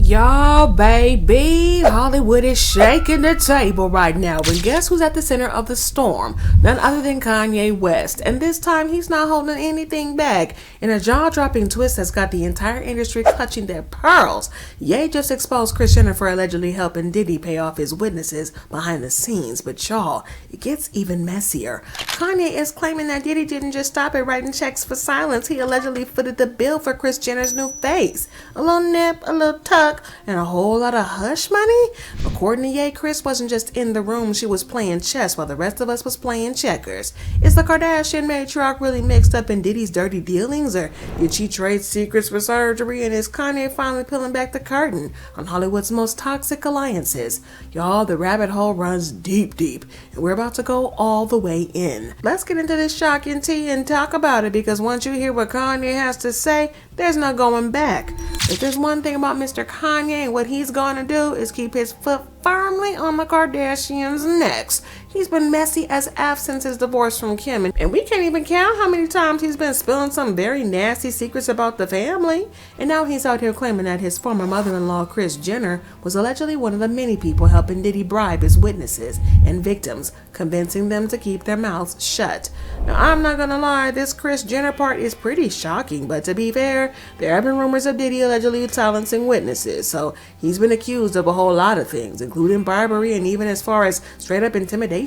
Y'all, BAYBEE Hollywood is shaking the table right now, and guess who's at the center of the storm? None other than Kanye West, and this time he's not holding anything back. In a jaw-dropping twist that's got the entire industry clutching their pearls, Ye just exposed KRIS Jenner for allegedly helping Diddy pay off his witnesses behind the scenes, but y'all, it gets even messier. Kanye is claiming that Diddy didn't just stop at writing checks for silence, he allegedly footed the bill for KRIS Jenner's new face. A little nip, a little tuck, and a whole lot of hush money? According to Ye, KRIS wasn't just in the room, she was playing chess while the rest of us was playing checkers. Is the Kardashian matriarch really mixed up in Diddy's dirty dealings, or did she trade secrets for surgery, and is Kanye finally peeling back the curtain on Hollywood's most toxic alliances? Y'all, the rabbit hole runs deep, and we're about to go all the way in. Let's get into this shocking tea and talk about it, because once you hear what Kanye has to say, there's no going back. If there's one thing about Mr. Kanye, and what he's going to do is keep his foot firmly on the Kardashians' necks. He's been messy as F since his divorce from Kim, and we can't even count how many times he's been spilling some very nasty secrets about the family. And now he's out here claiming that his former mother-in-law, KRIS Jenner, was allegedly one of the many people helping Diddy bribe his witnesses and victims, convincing them to keep their mouths shut. Now, I'm not gonna lie, this KRIS Jenner part is pretty shocking, but to be fair, there have been rumors of Diddy allegedly silencing witnesses, so he's been accused of a whole lot of things, including bribery and even as far as straight-up intimidation.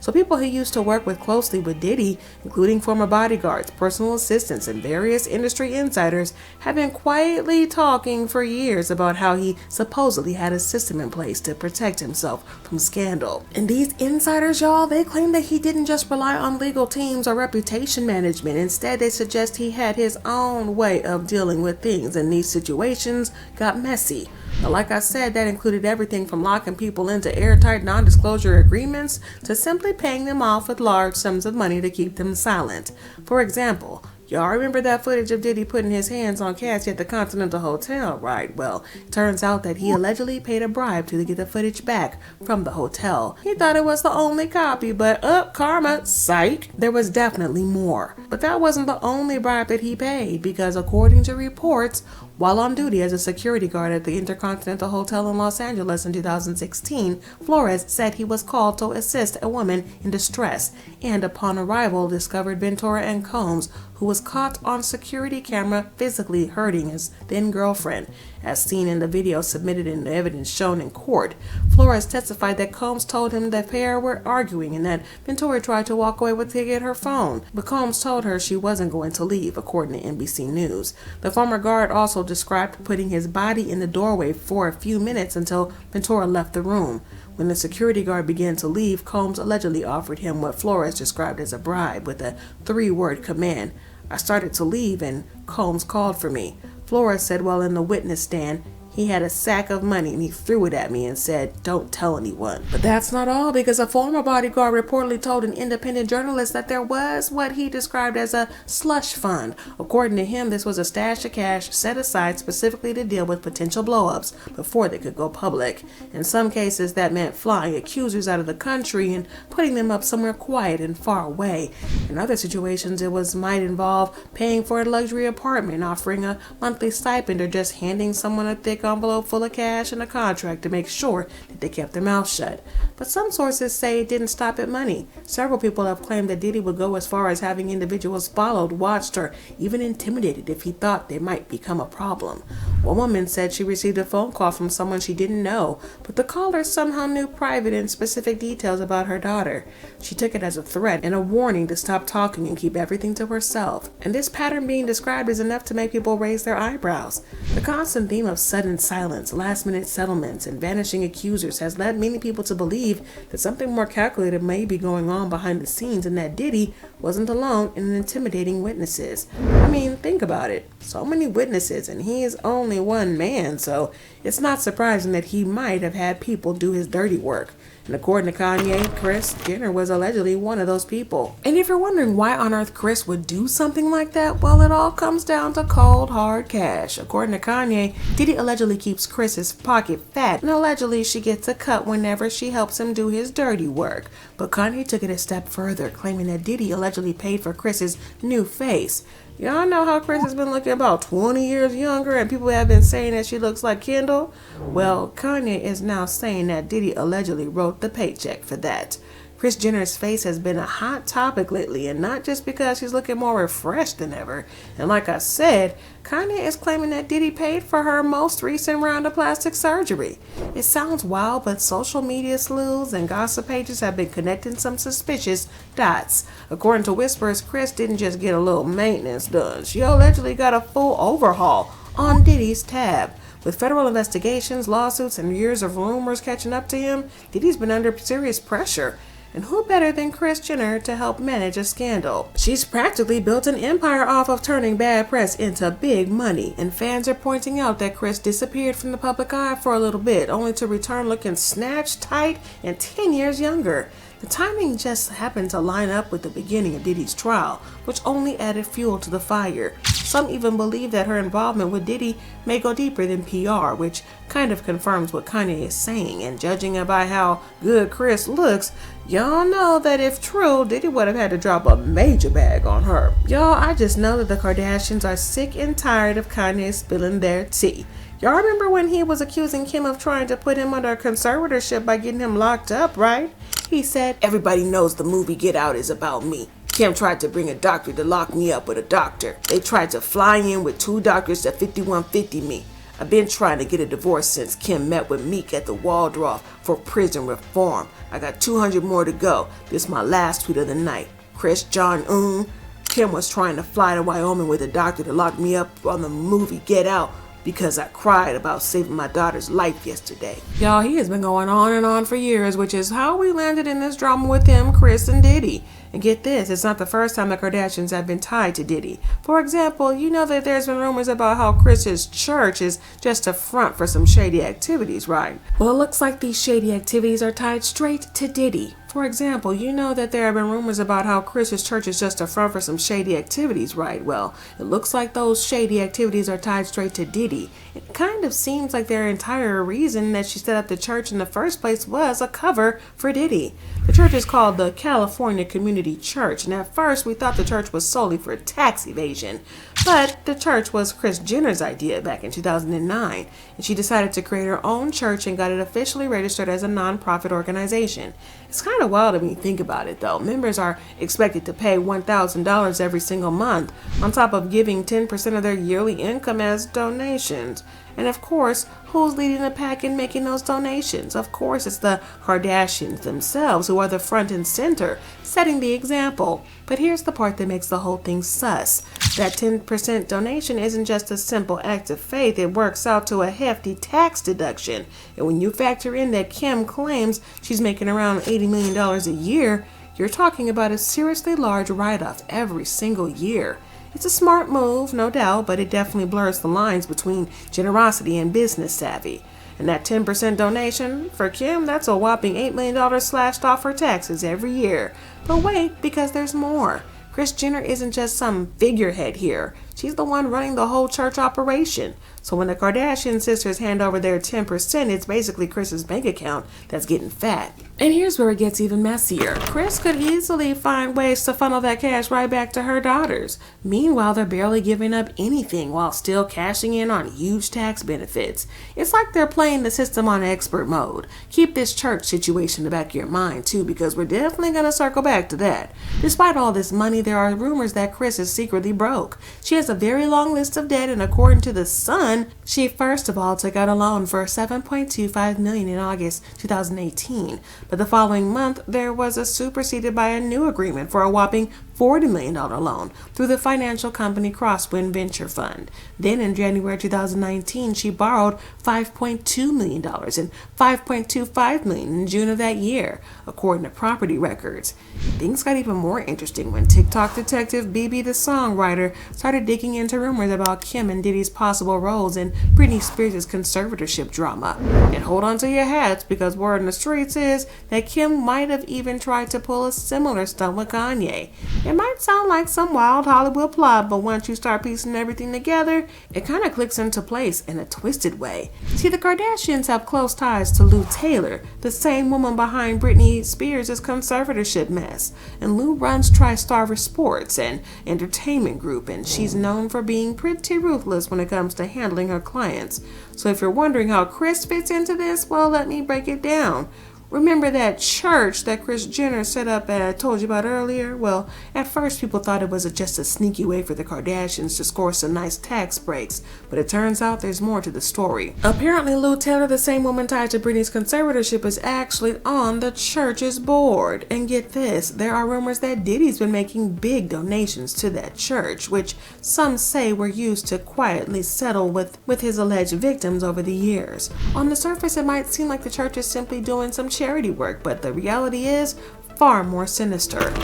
So people who used to work with closely with Diddy, including former bodyguards, personal assistants, and various industry insiders, have been quietly talking for years about how he supposedly had a system in place to protect himself from scandal. And these insiders, y'all, they claim that he didn't just rely on legal teams or reputation management. Instead, they suggest he had his own way of dealing with things, and these situations got messy. Now, like I said, that included everything from locking people into airtight non-disclosure agreements to simply paying them off with large sums of money to keep them silent. For example, y'all remember that footage of Diddy putting his hands on Cassie at the Continental Hotel, right? Well, it turns out that he allegedly paid a bribe to get the footage back from the hotel. He thought it was the only copy, but karma, psych. There was definitely more. But that wasn't the only bribe that he paid, because according to reports, while on duty as a security guard at the Intercontinental Hotel in Los Angeles in 2016, Flores said he was called to assist a woman in distress, and upon arrival discovered Ventura and Combs, who was caught on security camera physically hurting his then girlfriend, as seen in the video submitted in the evidence shown in court. Flores testified that Combs told him the pair were arguing and that Ventura tried to walk away to get her phone, but Combs told her she wasn't going to leave, according to NBC News. The former guard also described putting his body in the doorway for a few minutes until Ventura left the room. When the security guard began to leave, Combs allegedly offered him what Flores described as a bribe with a 3-word command. I started to leave and Combs called for me. Flores said while in the witness stand, he had a sack of money and he threw it at me and said, "Don't tell anyone." But that's not all, because a former bodyguard reportedly told an independent journalist that there was what he described as a slush fund. According to him, this was a stash of cash set aside specifically to deal with potential blowups before they could go public. In some cases, that meant flying accusers out of the country and putting them up somewhere quiet and far away. In other situations, it might involve paying for a luxury apartment, offering a monthly stipend, or just handing someone a thick envelope full of cash and a contract to make sure that they kept their mouth shut. But some sources say it didn't stop at money. Several people have claimed that Diddy would go as far as having individuals followed, watched, or even intimidated if he thought they might become a problem. One woman said she received a phone call from someone she didn't know, but the caller somehow knew private and specific details about her daughter. She took it as a threat and a warning to stop talking and keep everything to herself. And this pattern being described is enough to make people raise their eyebrows. The constant theme of sudden silence, last-minute settlements, and vanishing accusers has led many people to believe that something more calculated may be going on behind the scenes, and that Diddy wasn't alone in intimidating witnesses. I mean, think about it. So many witnesses, and he is only one man, so it's not surprising that he might have had people do his dirty work. And according to Kanye, KRIS Jenner was allegedly one of those people. And if you're wondering why on earth KRIS would do something like that, well, it all comes down to cold, hard cash. According to Kanye, Diddy allegedly keeps KRIS's pocket fat, and allegedly she gets a cut whenever she helps him do his dirty work. But Kanye took it a step further, claiming that Diddy allegedly paid for KRIS's new face. Y'all know how Kris has been looking about 20 years younger and people have been saying that she looks like Kendall? Well, Kanye is now saying that Diddy allegedly wrote the paycheck for that. Kris Jenner's face has been a hot topic lately, and not just because she's looking more refreshed than ever. And like I said, Kanye is claiming that Diddy paid for her most recent round of plastic surgery. It sounds wild, but social media sleuths and gossip pages have been connecting some suspicious dots. According to whispers, Kris didn't just get a little maintenance done. She allegedly got a full overhaul on Diddy's tab. With federal investigations, lawsuits, and years of rumors catching up to him, Diddy's been under serious pressure. And who better than Kris Jenner to help manage a scandal? She's practically built an empire off of turning bad press into big money, and fans are pointing out that Kris disappeared from the public eye for a little bit, only to return looking snatched, tight, and 10 years younger. The timing just happened to line up with the beginning of Diddy's trial, which only added fuel to the fire. Some even believe that her involvement with Diddy may go deeper than PR, which kind of confirms what Kanye is saying. And judging by how good Kris looks, y'all know that if true, Diddy would have had to drop a major bag on her. Y'all, I just know that the Kardashians are sick and tired of Kanye spilling their tea. Y'all remember when he was accusing Kim of trying to put him under conservatorship by getting him locked up, right? He said, "Everybody knows the movie Get Out is about me. Kim tried to bring a doctor to lock me up with a doctor. They tried to fly in with 2 doctors to 5150 me. I've been trying to get a divorce since Kim met with Meek at the Waldorf for prison reform. I got 200 more to go. This is my last tweet of the night. Kris John Kim was trying to fly to Wyoming with a doctor to lock me up on the movie Get Out because I cried about saving my daughter's life yesterday." Y'all, he has been going on and on for years, which is how we landed in this drama with him, Kris, and Diddy. And get this, it's not the first time the Kardashians have been tied to Diddy. For example, you know that there's been rumors about how Kris's church is just a front for some shady activities, right? Well, it looks like these shady activities are tied straight to Diddy. For example, you know that there have been rumors about how Kris's church is just a front for some shady activities, right? Well, it looks like those shady activities are tied straight to Diddy. It kind of seems like their entire reason that she set up the church in the first place was a cover for Diddy. The church is called the California Community Church, and at first we thought the church was solely for tax evasion. But the church was Kris Jenner's idea back in 2009, and she decided to create her own church and got it officially registered as a non-profit organization. It's kind of wild when you think about it, though. Members are expected to pay $1,000 every single month, on top of giving 10% of their yearly income as donations. And of course, who's leading the pack in making those donations? Of course, it's the Kardashians themselves, who are the front and center, setting the example. But here's the part that makes the whole thing sus. That 10% donation isn't just a simple act of faith, it works out to a hefty tax deduction. And when you factor in that Kim claims she's making around $80 million a year, you're talking about a seriously large write-off every single year. It's a smart move, no doubt, but it definitely blurs the lines between generosity and business savvy. And that 10% donation, for Kim, that's a whopping $8 million slashed off her taxes every year. But wait, because there's more. Kris Jenner isn't just some figurehead here. She's the one running the whole church operation. So when the Kardashian sisters hand over their 10%, it's basically Kris's bank account that's getting fat. And here's where it gets even messier. Kris could easily find ways to funnel that cash right back to her daughters. Meanwhile, they're barely giving up anything while still cashing in on huge tax benefits. It's like they're playing the system on expert mode. Keep this church situation in the back of your mind too, because we're definitely going to circle back to that. Despite all this money, there are rumors that Kris is secretly broke. She has a very long list of debt, and according to The Sun, she first of all took out a loan for $7.25 million in August 2018. But the following month, there was a superseded by a new agreement for a whopping $40 million loan through the financial company Crosswind Venture Fund. Then in January 2019, she borrowed $5.2 million and $5.25 million in June of that year, according to property records. Things got even more interesting when TikTok detective BAYBEE the songwriter started digging into rumors about Kim and Diddy's possible roles in Britney Spears' conservatorship drama. And hold on to your hats, because word in the streets is that Kim might have even tried to pull a similar stunt with Kanye. It might sound like some wild Hollywood plot, but once you start piecing everything together, it kind of clicks into place in a twisted way. See, the Kardashians have close ties to Lou Taylor, the same woman behind Britney Spears' conservatorship mess. And Lou runs TriStar Sports, an entertainment group, and she's known for being pretty ruthless when it comes to handling her clients. So if you're wondering how Kris fits into this, well, let me break it down. Remember that church that Kris Jenner set up that I told you about earlier? Well, at first people thought it was just a sneaky way for the Kardashians to score some nice tax breaks, but it turns out there's more to the story. Apparently Lou Taylor, the same woman tied to Britney's conservatorship, is actually on the church's board. And get this, there are rumors that Diddy's been making big donations to that church, which some say were used to quietly settle with his alleged victims over the years. On the surface, it might seem like the church is simply doing some charity work, but the reality is far more sinister.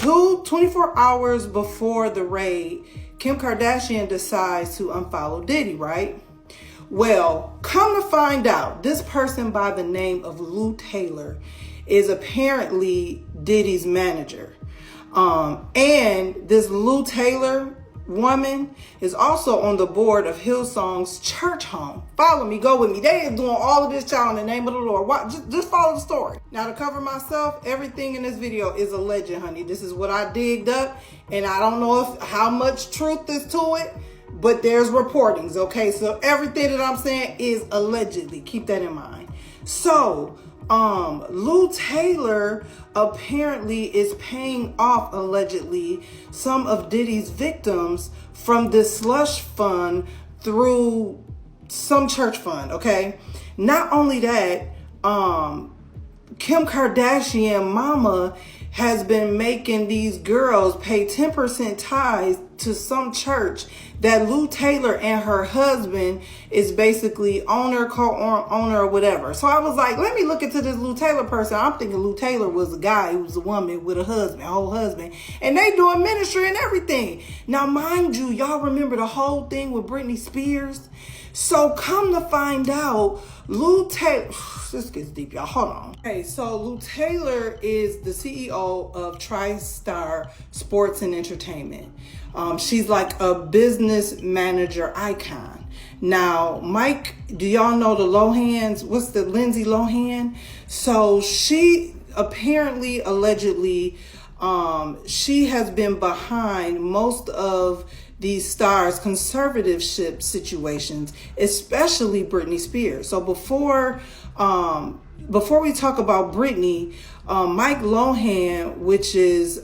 24 hours before the raid, Kim Kardashian decides to unfollow Diddy, right? Well, come to find out, this person by the name of Lou Taylor is apparently Diddy's manager. And this Lou Taylor woman is also on the board of Hillsong's church home. Follow me, go with me. They are doing all of this, child, in the name of the Lord. Just follow the story. Now, to cover myself, everything in this video is alleged, honey. This is what I digged up, and I don't know how much truth is to it, but there's reportings, okay? So everything that I'm saying is allegedly. Keep that in mind. So, Lou Taylor apparently is paying off, allegedly, some of Diddy's victims from this slush fund through some church fund, okay? Not only that, Kim Kardashian mama has been making these girls pay 10% tithes to some church that Lou Taylor and her husband is basically owner, co-owner, or whatever. So I was like, let me look into this Lou Taylor person. I'm thinking Lou Taylor was a guy who was a woman with a husband, a whole husband, and they doing ministry and everything. Now, mind you, y'all remember the whole thing with Britney Spears? So come to find out, Lou Taylor, this gets deep, y'all, hold on. Okay, so Lou Taylor is the CEO of TriStar Sports and Entertainment. She's like a business manager icon. Now, Mike, do y'all know the Lohans? What's the Lindsay Lohan? So she apparently, allegedly, she has been behind most of these stars' conservatorship situations, especially Britney Spears. So before we talk about Britney, Mike Lohan, which is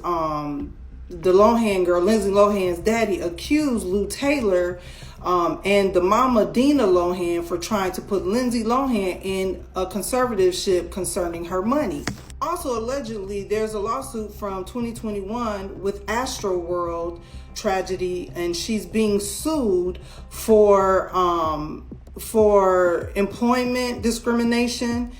the Lohan girl, Lindsay Lohan's daddy, accused Lou Taylor and the mama Dina Lohan for trying to put Lindsay Lohan in a conservatorship concerning her money. Also, allegedly, there's a lawsuit from 2021 with Astroworld tragedy, and she's being sued for employment discrimination.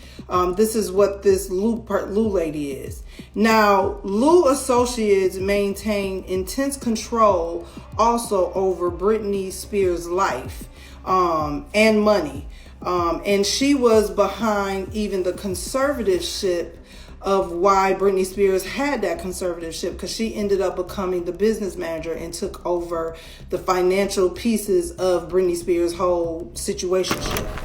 This is what this Lou lady is. Now, Lou Associates maintain intense control also over Britney Spears' life and money. And she was behind even the conservatorship of why Britney Spears had that conservatorship, because she ended up becoming the business manager and took over the financial pieces of Britney Spears' whole situation.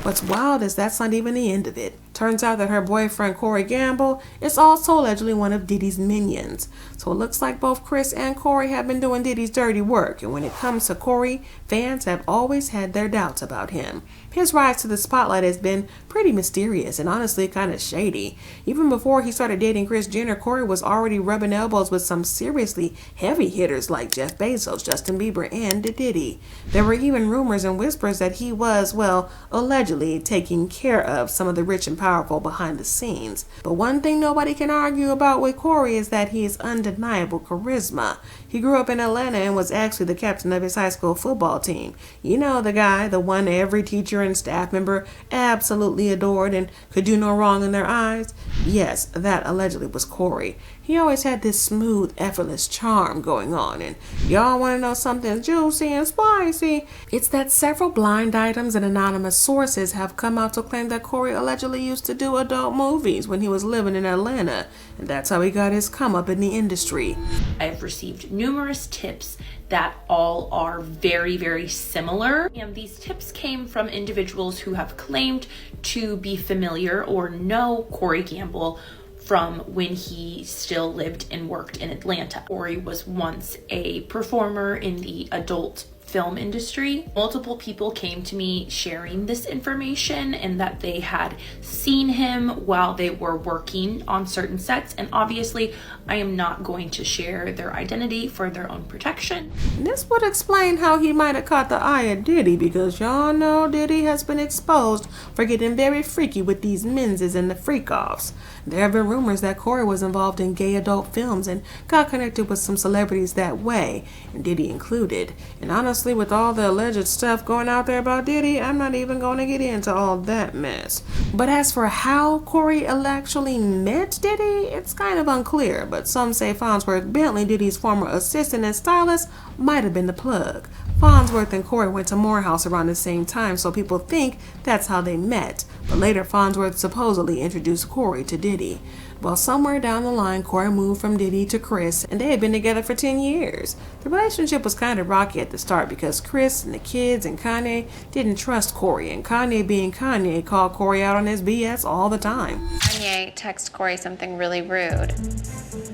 What's wild is that's not even the end of it. Turns out that her boyfriend, Corey Gamble, is also allegedly one of Diddy's minions. So it looks like both Kris and Corey have been doing Diddy's dirty work. And when it comes to Corey, fans have always had their doubts about him. His rise to the spotlight has been pretty mysterious and honestly kind of shady. Even before he started dating Kris Jenner, Corey was already rubbing elbows with some seriously heavy hitters like Jeff Bezos, Justin Bieber, and Diddy. There were even rumors and whispers that he was, well, allegedly taking care of some of the rich and powerful behind the scenes. But one thing nobody can argue about with Corey is that he has undeniable charisma. He grew up in Atlanta and was actually the captain of his high school football team. You know, the guy, the one every teacher and staff member absolutely adored and could do no wrong in their eyes. Yes, that allegedly was Corey. He always had this smooth, effortless charm going on. And y'all want to know something juicy and spicy? It's that several blind items and anonymous sources have come out to claim that Corey allegedly used used to do adult movies when he was living in Atlanta, and that's how he got his come up in the industry. I've received numerous tips that all are very, very similar. And these tips came from individuals who have claimed to be familiar or know Corey Gamble from when he still lived and worked in Atlanta. Corey was once a performer in the adult film industry. Multiple people came to me sharing this information and that they had seen him while they were working on certain sets, and obviously I am not going to share their identity for their own protection. This would explain how he might have caught the eye of Diddy, because y'all know Diddy has been exposed for getting very freaky with these menses and the freak-offs. There have been rumors that Corey was involved in gay adult films and got connected with some celebrities that way, and Diddy included. And honestly, with all the alleged stuff going out there about Diddy, I'm not even going to get into all that mess. But as for how Corey actually met Diddy, it's kind of unclear, but some say Farnsworth Bentley, Diddy's former assistant and stylist, might have been the plug. Farnsworth and Corey went to Morehouse around the same time, so people think that's how they met. But later, Farnsworth supposedly introduced Corey to Diddy. Well, somewhere down the line, Corey moved from Diddy to KRIS, and they had been together for 10 years. The relationship was kind of rocky at the start because KRIS and the kids and Kanye didn't trust Corey, and Kanye, being Kanye, called Corey out on his BS all the time. Kanye texted Corey something really rude.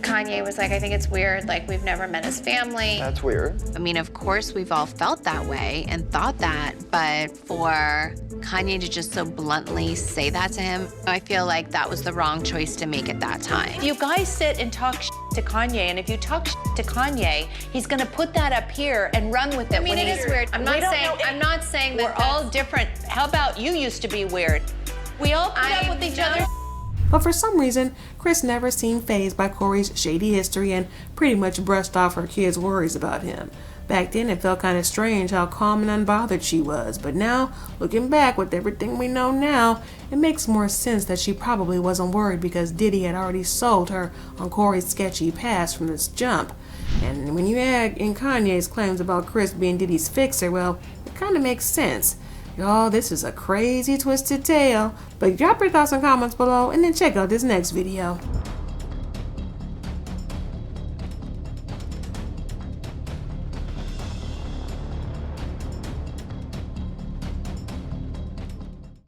Kanye was like, I think it's weird, like we've never met his family. That's weird. I mean, of course we've all felt that way and thought that, but for Kanye to just so bluntly say that to him, I feel like that was the wrong choice to make at that time. You guys sit and talk to Kanye, and if you talk to Kanye, he's gonna put that up here and run with it. I mean, it is weird. I'm not saying that we're all different. How about you used to be weird? We all put up with each other. But for some reason, KRIS never seemed fazed by Corey's shady history and pretty much brushed off her kids' worries about him. Back then, it felt kind of strange how calm and unbothered she was, but now, looking back with everything we know now, it makes more sense that she probably wasn't worried because Diddy had already sold her on Corey's sketchy past from this jump. And when you add in Kanye's claims about KRIS being Diddy's fixer, well, it kind of makes sense. Y'all, this is a crazy twisted tale, but drop your thoughts and comments below and then check out this next video.